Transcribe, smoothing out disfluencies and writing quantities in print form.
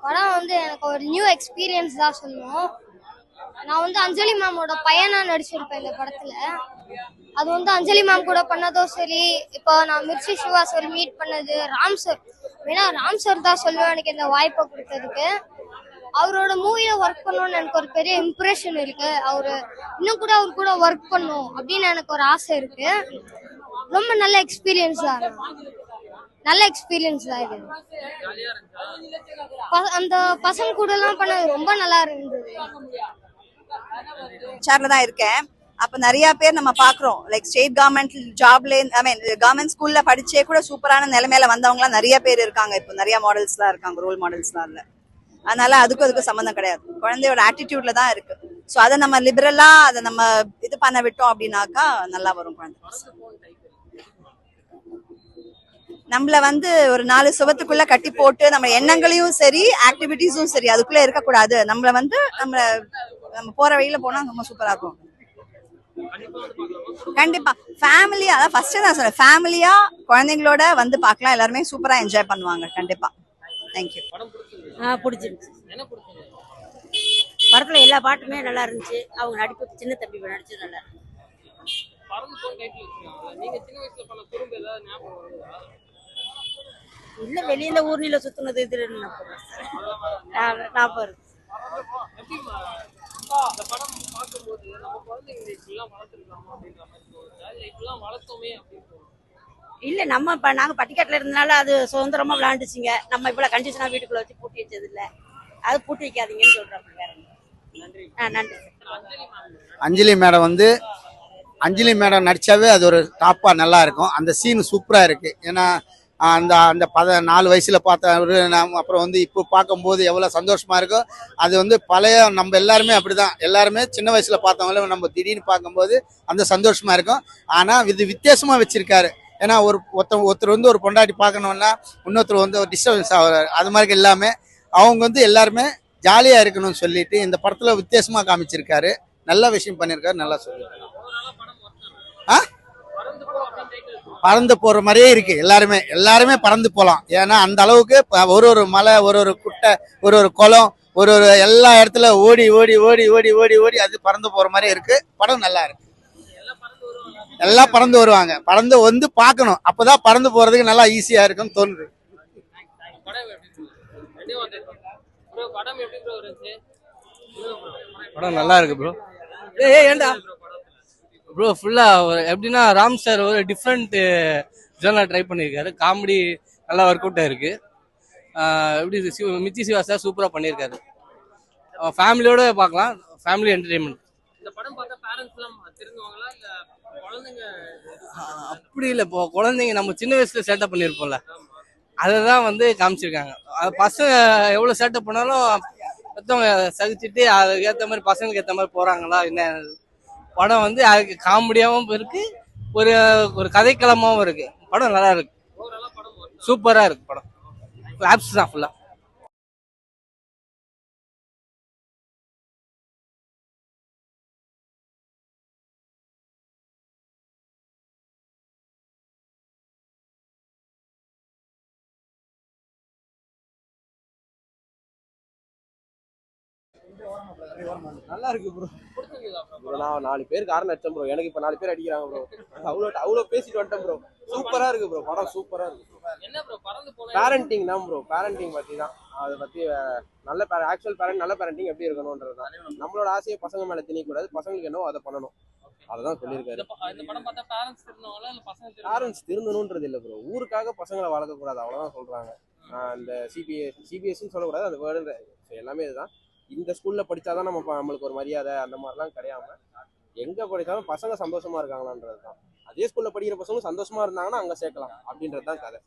படம் வந்து எனக்கு ஒரு நியூ எக்ஸ்பீரியன்ஸ் தான் சொல்லணும். நான் வந்து அஞ்சலி மேமோட பையனா நடிச்சிருப்பேன் இந்த படத்துல. அது வந்து அஞ்சலி மேம் கூட பண்ணதும் சரி, இப்போ நான் மிர்ச்சி சிவா சார் மீட் பண்ணது, ராம் சார், ஏன்னா ராம் சார் தான் சொல்லுவேன் எனக்கு இந்த வாய்ப்பை கொடுத்ததுக்கு. அவரோட மூவில ஒர்க் பண்ணணும்னு எனக்கு ஒரு பெரிய இம்ப்ரெஷன் இருக்கு. அவரு இன்னும் கூட அவர் கூட ஒர்க் பண்ணும் அப்படின்னு எனக்கு ஒரு ஆசை இருக்கு. ரொம்ப நல்ல எக்ஸ்பீரியன்ஸ் தான், நல்ல எக்ஸ்பீரியன்ஸ் தான் இது. அந்த பசங்க கூட எல்லாம் பண்ணது ரொம்ப நல்லா இருந்தது. சேர்ல தான் இருக்கேன். அப்ப நிறைய பேர் நம்ம பாக்குறோம், லைக் ஸ்டேட் கவர்மெண்ட் ஜாப்ல, ஐ மீன் கவர்மெண்ட் ஸ்கூல்ல படிச்சே கூட சூப்பரான நிலைமையில வந்தவங்க எல்லாம் நிறைய பேர் இருக்காங்க. இப்போ நிறைய மாடல்ஸ் எல்லாம் இருக்காங்க, ரோல் மாடல்ஸ் எல்லாம் இல்ல. அதனால அதுக்கும் சம்பந்தம் கிடையாது, குழந்தையோட ஆட்டிடியூட்ல தான் இருக்கு. ஸோ அதை நம்ம லிபரலா அதை நம்ம இது பண்ண விட்டோம் அப்படின்னாக்கா நல்லா வரும் குழந்தை. நம்மள வந்து ஒரு 4 சுவத்துக்குள்ள கட்டி போட்டு நம்ம எண்ணங்களையும் சரி ஆக்டிவிட்டிஸும் சரி அதுக்குள்ள இருக்கக்கூடாது. நம்மள வந்து நம்ம போற வழியில போனா ரொம்ப சூப்பரா இருக்கும். கண்டிப்பா ஃபேமிலியா, அதான் ஃபர்ஸ்ட் தான் சொல்றேன், ஃபேமிலியா குழந்தைங்களோட வந்து பார்க்கலாம், எல்லாருமே சூப்பரா என்ஜாய் பண்ணுவாங்க கண்டிப்பா. தேங்க்யூ. பிடிச்சிருந்துச்சு. படத்துல எல்லா பாட்டுமே நல்லா இருந்துச்சு. அவங்க நடிப்பு, சின்ன தம்பி நடிச்சு நல்லா இருந்துச்சு. இல்ல வெளியில ஊர்னில சுத்தினது இது ஞாபகம் இருக்கு. இல்ல நம்ம நாங்க பட்டிக்காட்டுல இருந்தனால அது சுதந்திரமா விளையாண்டுச்சுங்க. நம்ம இவ்வளவு கண்டிஷனா வீட்டுக்குள்ள வச்சு பூட்டி வச்சது இல்ல. அது பூட்டி வைக்காதீங்கன்னு சொல்றாங்க. வேற நன்றி. அஞ்சலி மேடம் வந்து அஞ்சலி மேடம் நடிச்சாவே அது ஒரு டாப்பா நல்லா இருக்கும். அந்த சீன் சூப்பரா இருக்கு. ஏன்னா அந்த அந்த 4 வயசுல பார்த்தவரு அப்புறம் வந்து இப்போ பார்க்கும்போது எவ்வளவு சந்தோஷமா இருக்கும். அது வந்து பழைய நம்ம எல்லாருமே அப்படிதான், எல்லாருமே சின்ன வயசுல பார்த்தவங்களும் நம்ம திடீர்னு பார்க்கும்போது அந்த சந்தோஷமா இருக்கும். ஆனா இது வித்தியாசமா வச்சிருக்காரு. ஏன்னா ஒருத்தர் வந்து ஒரு பொண்டாட்டி பார்க்கணும்னா இன்னொருத்தர் வந்து ஒரு டிஸ்டர்பன்ஸ் ஆகுறாரு. அது மாதிரி எல்லாமே அவங்க வந்து எல்லாருமே ஜாலியா இருக்கணும்னு சொல்லிட்டு இந்த படத்துல வித்தியாசமா காமிச்சிருக்காரு. நல்ல விஷயம் பண்ணிருக்காரு, நல்லா சொல்லியிருக்காரு. பறந்து போற மாதிரியே இருக்கு. எல்லாருமே பறந்து போலாம். ஏன்னா அந்த அளவுக்கு ஒரு மலை, ஒரு குட்டை, ஒரு குளம், ஒரு எல்லா இடத்துல ஓடி ஓடி ஓடி ஓடி ஓடி ஓடி அது பறந்து போற மாதிரி இருக்கு. படம் நல்லா இருக்கு. எல்லாம் பறந்து வருவாங்க, பறந்து வந்து பார்க்கணும். அப்பதான் பறந்து போறதுக்கு நல்லா ஈஸியா இருக்குன்னு தோணுது. படம் நல்லா இருக்கு ப்ரோ. ஏண்டா ப்ரோ ஃபுல்லா எப்படின்னா ராம் சார் ஒரு டிஃப்ரெண்ட் ஜோனா ட்ரை பண்ணியிருக்காரு. காமெடி நல்லா ஒர்க் அவுட் ஆயிருக்கு. எப்படி மிர்ச்சி சிவா சார் சூப்பரா பண்ணியிருக்காரு. ஃபேமிலியோட பார்க்கலாம், ஃபேமிலி என்டர்டைன்மெண்ட். அப்படி இல்லை, இப்போ குழந்தைங்க நம்ம சின்ன வயசுல சேட்டப் பண்ணியிருப்போம்ல, அதை தான் வந்து காமிச்சிருக்காங்க. பசங்க எவ்வளோ சேட்டப் பண்ணாலும் மற்றவங்க சகிச்சுட்டு அதுக்கு ஏற்ற மாதிரி பசங்களுக்கு ஏற்ற மாதிரி போறாங்களா என்ன. படம் வந்து அதுக்கு காமெடியாகவும் இருக்கு, ஒரு ஒரு கதைக்களமாகவும் இருக்கு. படம் நல்லா இருக்கு, சூப்பரா இருக்கு. படம் ஆப்ஸ் தான் ஃபுல்லா. நல்லா இருக்கு ப்ரோ. நான் 4 பேர் காரணம் அடிச்சேன் ப்ரோ. எனக்கு இப்ப 4 பேர் அடிக்கிறாங்க ப்ரோ. அவ்வளோ பேசிட்டு வந்துட்டேன் ப்ரோ. சூப்பரா இருக்கு ப்ரோ, படம் சூப்பரா இருக்கு. பேரண்டிங் தான் ப்ரோ, பேரண்டிங் பத்தி தான். அதை பத்தி நல்ல ஆக்சுவல் பேரண்ட், நல்ல பேரண்டிங் எப்படி இருக்கணும்ன்றது தான். நம்மளோட ஆசையை பசங்க மேல திணிக்கூடாது, பசங்களுக்கு என்னவோ அதை பண்ணணும், அதான் சொல்லியிருக்காரு. பேரண்ட்ஸ் திருந்தணும்ன்றது இல்லை ப்ரோ, ஊருக்காக பசங்களை வளர்க்கக்கூடாது, அவ்வளோதான் சொல்றாங்க. இந்த சிபிஎஸ்சின்னு சொல்லக்கூடாது, அந்த வேர்டு எல்லாமே இதுதான். இந்த ஸ்கூல்ல படிச்சாதான் நம்மளுக்கு ஒரு மரியாதை, அந்த மாதிரிலாம் கிடையாம எங்க படித்தாலும் பசங்க சந்தோஷமா இருக்காங்களான்றது தான். அதே ஸ்கூல்ல படிக்கிற பசங்க சந்தோஷமா இருந்தாங்கன்னா அங்க சேர்க்கலாம் அப்படின்றது தான் கதை.